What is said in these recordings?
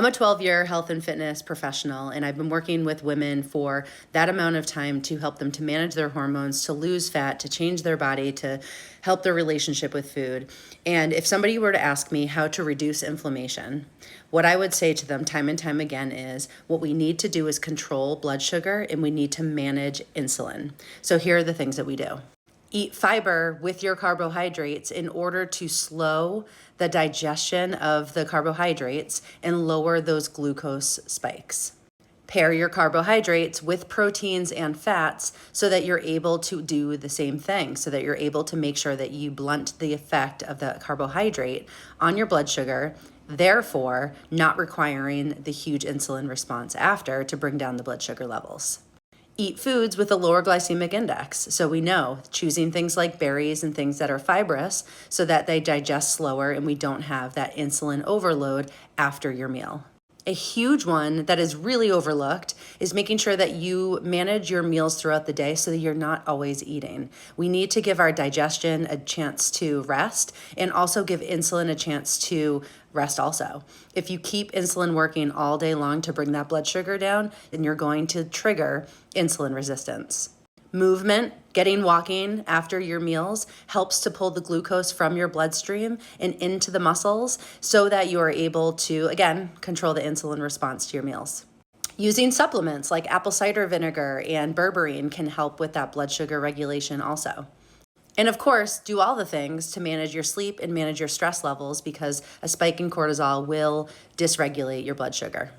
I'm a 12-year health and fitness professional, and I've been working with women for that amount of time to help them to manage their hormones, to lose fat, to change their body, to help their relationship with food. And if somebody were to ask me how to reduce inflammation, what I would say to them time and time again is what we need to do is control blood sugar and we need to manage insulin. So here are the things that we do. Eat fiber with your carbohydrates in order to slow the digestion of the carbohydrates and lower those glucose spikes. Pair your carbohydrates with proteins and fats so that you're able to do the same thing, so that you're able to make sure that you blunt the effect of the carbohydrate on your blood sugar, therefore not requiring the huge insulin response after to bring down the blood sugar levels. Eat foods with a lower glycemic index. So we know choosing things like berries and things that are fibrous so that they digest slower and we don't have that insulin overload after your meal. A huge one that is really overlooked is making sure that you manage your meals throughout the day so that you're not always eating. We need to give our digestion a chance to rest and also give insulin a chance to rest also. If you keep insulin working all day long to bring that blood sugar down, then you're going to trigger insulin resistance. Movement, getting walking after your meals helps to pull the glucose from your bloodstream and into the muscles so that you are able to, again, control the insulin response to your meals. Using supplements like apple cider vinegar and berberine can help with that blood sugar regulation also. And of course, do all the things to manage your sleep and manage your stress levels because a spike in cortisol will dysregulate your blood sugar.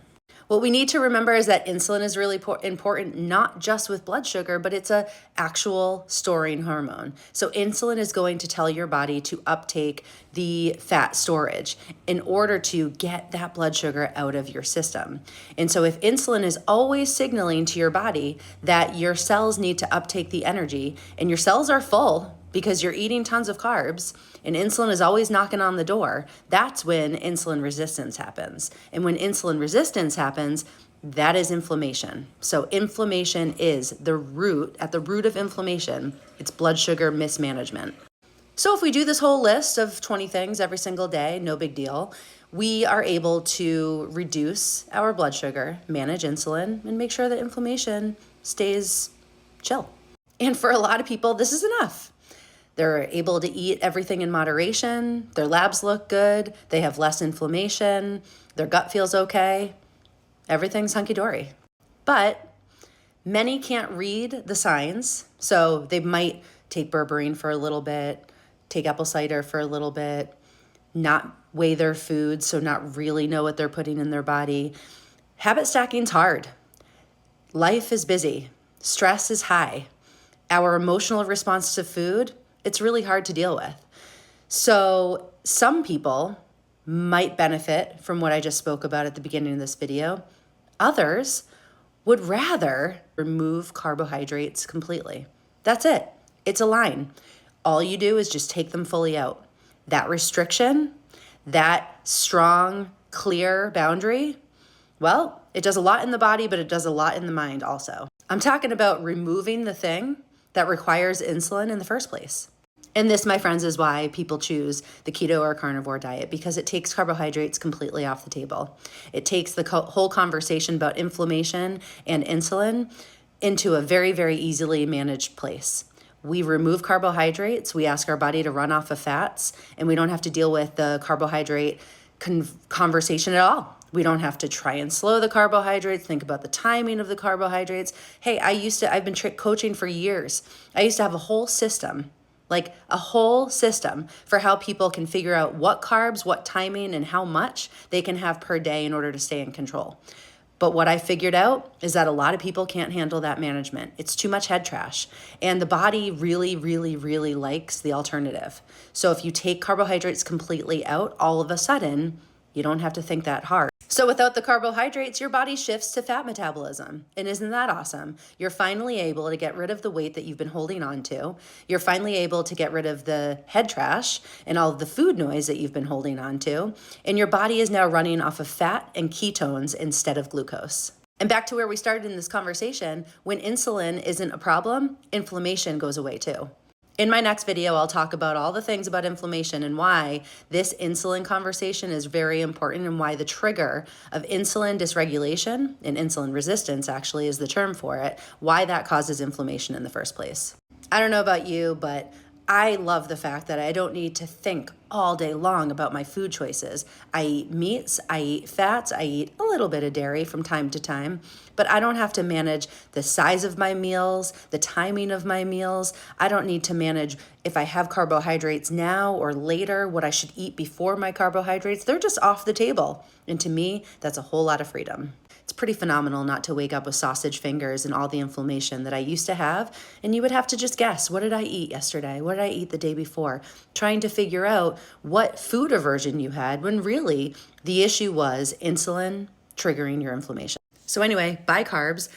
What we need to remember is that insulin is really important, not just with blood sugar, but it's an actual storing hormone. So insulin is going to tell your body to uptake the fat storage in order to get that blood sugar out of your system. And so if insulin is always signaling to your body that your cells need to uptake the energy and your cells are full because you're eating tons of carbs and insulin is always knocking on the door, that's when insulin resistance happens. And when insulin resistance happens, that is inflammation. So inflammation is at the root of inflammation, it's blood sugar mismanagement. So if we do this whole list of 20 things every single day, no big deal, we are able to reduce our blood sugar, manage insulin, and make sure that inflammation stays chill. And for a lot of people, this is enough. They're able to eat everything in moderation. Their labs look good. They have less inflammation. Their gut feels okay. Everything's hunky-dory. But many can't read the signs. So they might take berberine for a little bit, take apple cider for a little bit, not weigh their food, so not really know what they're putting in their body. Habit stacking's hard. Life is busy. Stress is high. Our emotional response to food, it's really hard to deal with. So some people might benefit from what I just spoke about at the beginning of this video. Others would rather remove carbohydrates completely. That's it. It's a line. All you do is just take them fully out. That restriction, that strong, clear boundary, well, it does a lot in the body, but it does a lot in the mind also. I'm talking about removing the thing that requires insulin in the first place. And this, my friends, is why people choose the keto or carnivore diet, because it takes carbohydrates completely off the table. It takes the whole conversation about inflammation and insulin into a very, very easily managed place. We remove carbohydrates, we ask our body to run off of fats, and we don't have to deal with the carbohydrate conversation at all. We don't have to try and slow the carbohydrates, think about the timing of the carbohydrates. Hey, I've been coaching for years. I used to have a whole system for how people can figure out what carbs, what timing, and how much they can have per day in order to stay in control. But what I figured out is that a lot of people can't handle that management. It's too much head trash. And the body really, really, really likes the alternative. So if you take carbohydrates completely out, all of a sudden, you don't have to think that hard. So without the carbohydrates, your body shifts to fat metabolism. And isn't that awesome? You're finally able to get rid of the weight that you've been holding on to. You're finally able to get rid of the head trash and all of the food noise that you've been holding on to. And your body is now running off of fat and ketones instead of glucose. And back to where we started in this conversation, when insulin isn't a problem, inflammation goes away too. In my next video, I'll talk about all the things about inflammation and why this insulin conversation is very important and why the trigger of insulin dysregulation, and insulin resistance actually is the term for it, why that causes inflammation in the first place. I don't know about you, but I love the fact that I don't need to think all day long about my food choices. I eat meats, I eat fats, I eat a little bit of dairy from time to time, but I don't have to manage the size of my meals, the timing of my meals. I don't need to manage if I have carbohydrates now or later, what I should eat before my carbohydrates. They're just off the table. And to me, that's a whole lot of freedom. It's pretty phenomenal not to wake up with sausage fingers and all the inflammation that I used to have. And you would have to just guess, what did I eat yesterday? What did I eat the day before? Trying to figure out what food aversion you had when really the issue was insulin triggering your inflammation. So anyway, bye carbs.